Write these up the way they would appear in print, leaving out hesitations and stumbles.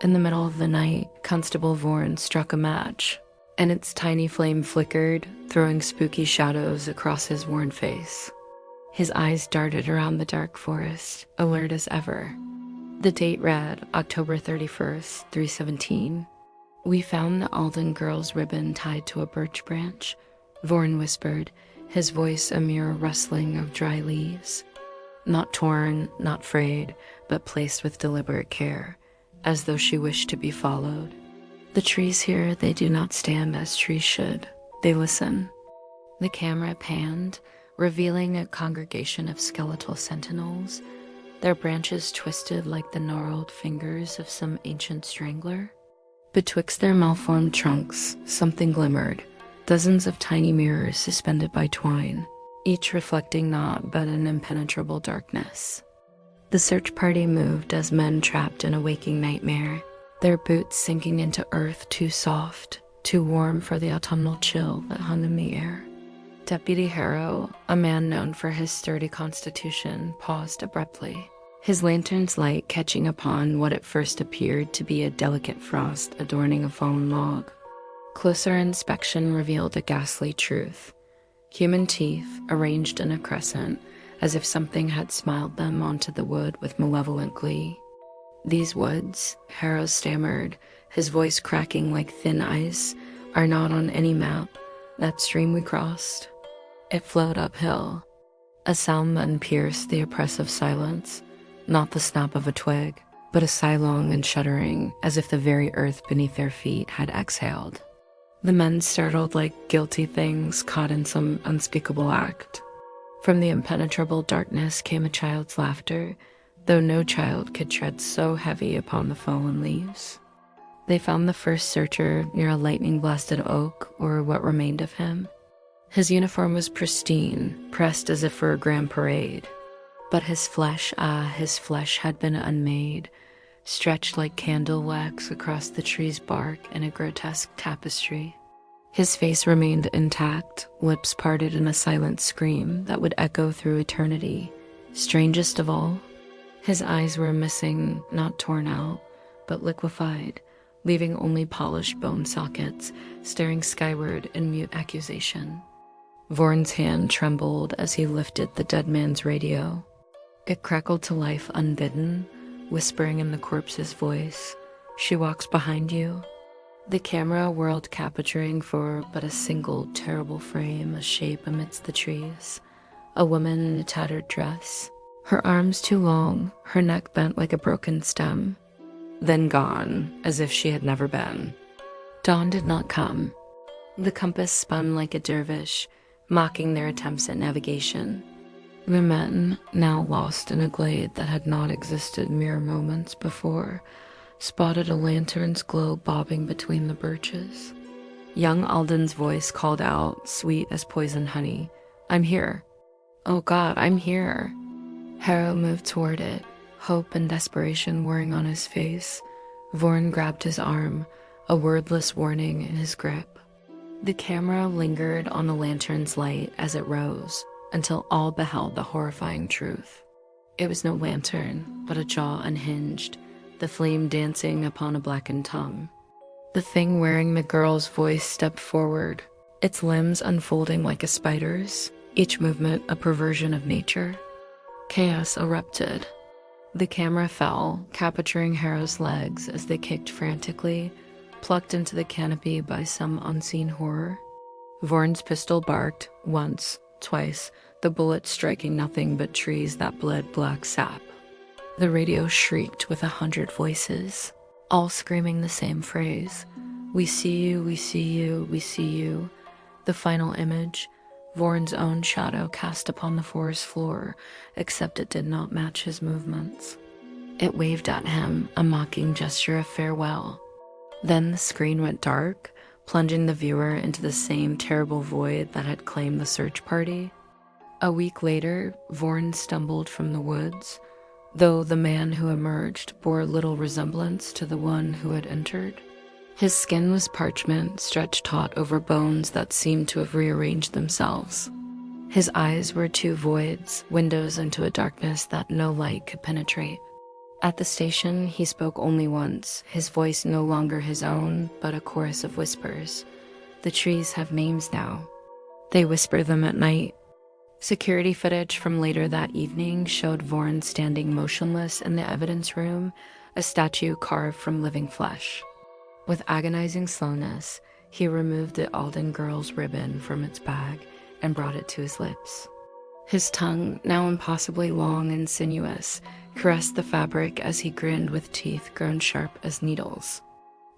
In the middle of the night, Constable Vaughan struck a match, and its tiny flame flickered, throwing spooky shadows across his worn face. His eyes darted around the dark forest, alert as ever. The date read October 31st, 317. "We found the Alden girl's ribbon tied to a birch branch," Vaughan whispered, his voice a mere rustling of dry leaves. Not torn, not frayed, but placed with deliberate care, as though she wished to be followed. "The trees here, they do not stand as trees should. They listen." The camera panned, revealing a congregation of skeletal sentinels, their branches twisted like the gnarled fingers of some ancient strangler. Betwixt their malformed trunks, something glimmered, dozens of tiny mirrors suspended by twine, each reflecting naught but an impenetrable darkness. The search party moved as men trapped in a waking nightmare, their boots sinking into earth too soft, too warm for the autumnal chill that hung in the air. Deputy Harrow, a man known for his sturdy constitution, paused abruptly, his lantern's light catching upon what at first appeared to be a delicate frost adorning a fallen log. Closer inspection revealed a ghastly truth. Human teeth, arranged in a crescent, as if something had smiled them onto the wood with malevolent glee. "These woods," Harrow stammered, his voice cracking like thin ice, "are not on any map. That stream we crossed." It flowed uphill. A sound then pierced the oppressive silence, not the snap of a twig, but a sigh long and shuddering, as if the very earth beneath their feet had exhaled. The men startled like guilty things caught in some unspeakable act. From the impenetrable darkness came a child's laughter, though no child could tread so heavy upon the fallen leaves. They found the first searcher near a lightning-blasted oak, or what remained of him. His uniform was pristine, pressed as if for a grand parade. But his flesh had been unmade, stretched like candle wax across the tree's bark in a grotesque tapestry. His face remained intact, lips parted in a silent scream that would echo through eternity. Strangest of all, his eyes were missing, not torn out, but liquefied, leaving only polished bone sockets, staring skyward in mute accusation. Vaughan's hand trembled as he lifted the dead man's radio. It crackled to life unbidden, whispering in the corpse's voice, "She walks behind you." The camera whirled, capturing for but a single terrible frame a shape amidst the trees, a woman in a tattered dress, her arms too long, her neck bent like a broken stem. Then gone, as if she had never been. Dawn did not come. The compass spun like a dervish, mocking their attempts at navigation. The men, now lost in a glade that had not existed mere moments before, spotted a lantern's glow bobbing between the birches. Young Alden's voice called out, sweet as poisoned honey, "I'm here. Oh God, I'm here." Harrow moved toward it, hope and desperation wearing on his face. Vaughan grabbed his arm, a wordless warning in his grip. The camera lingered on the lantern's light as it rose, until all beheld the horrifying truth. It was no lantern, but a jaw unhinged, the flame dancing upon a blackened tongue. The thing wearing the girl's voice stepped forward, its limbs unfolding like a spider's, each movement a perversion of nature. Chaos erupted. The camera fell, capturing Harrow's legs as they kicked frantically, plucked into the canopy by some unseen horror. Vaughan's pistol barked, once, twice, the bullet striking nothing but trees that bled black sap. The radio shrieked with 100 voices, all screaming the same phrase, "We see you, we see you, we see you." The final image, Vaughan's own shadow cast upon the forest floor, except it did not match his movements. It waved at him, a mocking gesture of farewell. Then the screen went dark, plunging the viewer into the same terrible void that had claimed the search party. A week later, Vaughan stumbled from the woods, though the man who emerged bore little resemblance to the one who had entered. His skin was parchment, stretched taut over bones that seemed to have rearranged themselves. His eyes were two voids, windows into a darkness that no light could penetrate. At the station, he spoke only once, his voice no longer his own, but a chorus of whispers. The trees have names now. They whisper them at night. Security footage from later that evening showed Vorn standing motionless in the evidence room, a statue carved from living flesh. With agonizing slowness, he removed the Alden girl's ribbon from its bag and brought it to his lips. His tongue, now impossibly long and sinuous, caressed the fabric as he grinned with teeth grown sharp as needles.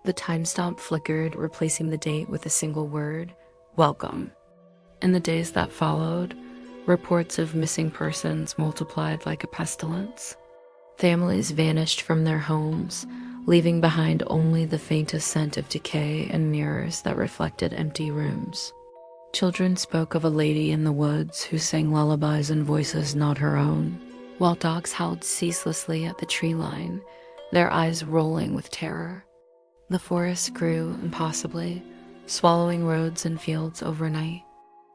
The time stamp flickered, replacing the date with a single word: welcome. In the days that followed, reports of missing persons multiplied like a pestilence. Families vanished from their homes, leaving behind only the faintest scent of decay and mirrors that reflected empty rooms. Children spoke of a lady in the woods who sang lullabies in voices not her own, while dogs howled ceaselessly at the tree line, their eyes rolling with terror. The forest grew impossibly, swallowing roads and fields overnight.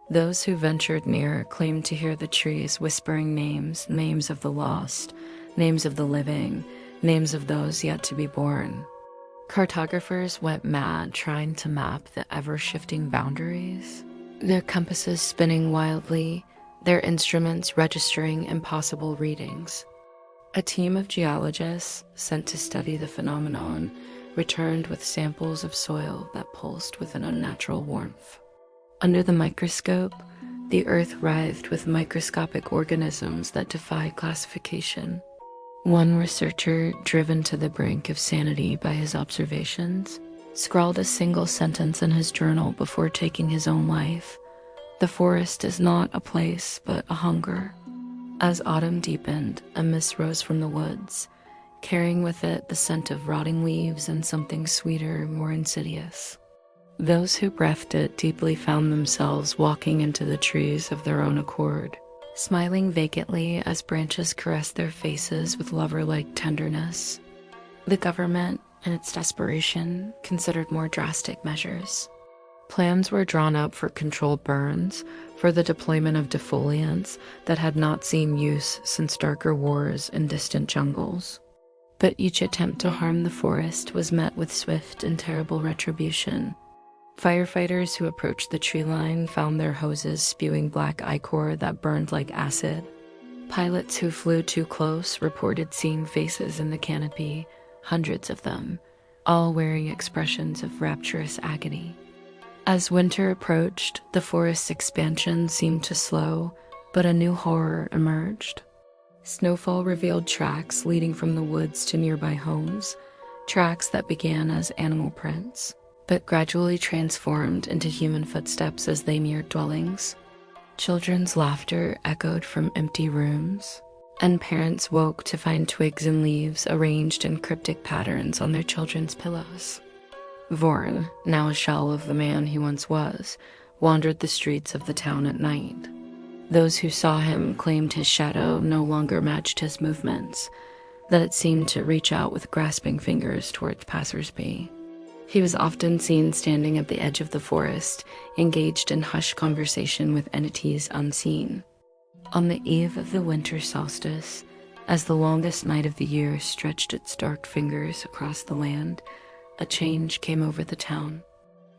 Those who ventured near claimed to hear the trees whispering names, names of the lost, names of the living, names of those yet to be born. Cartographers went mad trying to map the ever-shifting boundaries, their compasses spinning wildly, their instruments registering impossible readings. A team of geologists sent to study the phenomenon returned with samples of soil that pulsed with an unnatural warmth. Under the microscope, the earth writhed with microscopic organisms that defied classification. One researcher, driven to the brink of sanity by his observations, scrawled a single sentence in his journal before taking his own life. The forest is not a place, but a hunger. As autumn deepened, a mist rose from the woods, carrying with it the scent of rotting leaves and something sweeter, more insidious. Those who breathed it deeply found themselves walking into the trees of their own accord, smiling vacantly as branches caressed their faces with lover-like tenderness. The government, in its desperation, considered more drastic measures. Plans were drawn up for controlled burns, for the deployment of defoliants that had not seen use since darker wars in distant jungles. But each attempt to harm the forest was met with swift and terrible retribution. Firefighters who approached the tree line found their hoses spewing black ichor that burned like acid. Pilots who flew too close reported seeing faces in the canopy, hundreds of them, all wearing expressions of rapturous agony. As winter approached, the forest's expansion seemed to slow, but a new horror emerged. Snowfall revealed tracks leading from the woods to nearby homes, tracks that began as animal prints, but gradually transformed into human footsteps as they neared dwellings. Children's laughter echoed from empty rooms, and parents woke to find twigs and leaves arranged in cryptic patterns on their children's pillows. Vorn, now a shell of the man he once was, wandered the streets of the town at night. Those who saw him claimed his shadow no longer matched his movements, that it seemed to reach out with grasping fingers towards passers-by. He was often seen standing at the edge of the forest, engaged in hushed conversation with entities unseen. On the eve of the winter solstice, as the longest night of the year stretched its dark fingers across the land, a change came over the town.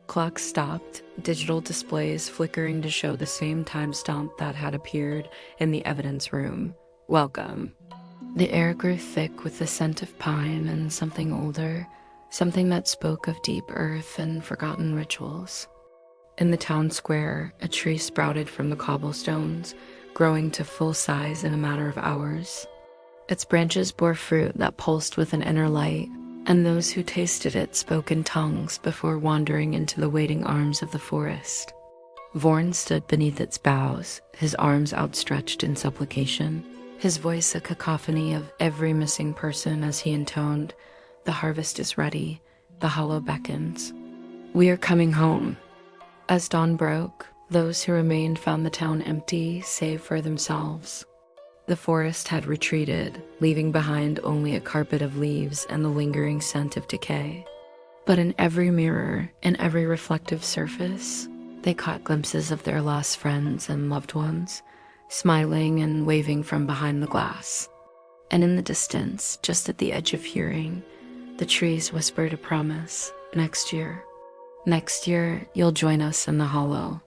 Clocks stopped, digital displays flickering to show the same time stamp that had appeared in the evidence room. Welcome. The air grew thick with the scent of pine and something older, something that spoke of deep earth and forgotten rituals. In the town square, a tree sprouted from the cobblestones, growing to full size in a matter of hours. Its branches bore fruit that pulsed with an inner light, and those who tasted it spoke in tongues before wandering into the waiting arms of the forest. Vorn stood beneath its boughs, his arms outstretched in supplication, his voice a cacophony of every missing person as he intoned, "The harvest is ready, the hollow beckons. We are coming home." As dawn broke, those who remained found the town empty, save for themselves. The forest had retreated, leaving behind only a carpet of leaves and the lingering scent of decay. But in every mirror, in every reflective surface, they caught glimpses of their lost friends and loved ones, smiling and waving from behind the glass. And in the distance, just at the edge of hearing, the trees whispered a promise. Next year. Next year, you'll join us in the hollow.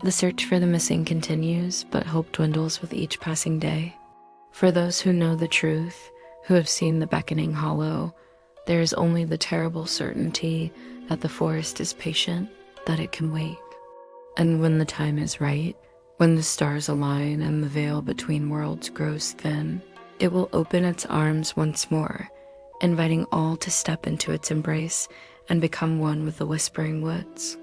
The search for the missing continues, but hope dwindles with each passing day. For those who know the truth, who have seen the beckoning hollow, there is only the terrible certainty that the forest is patient, that it can wait. And when the time is right, when the stars align and the veil between worlds grows thin, it will open its arms once more, inviting all to step into its embrace and become one with the whispering woods.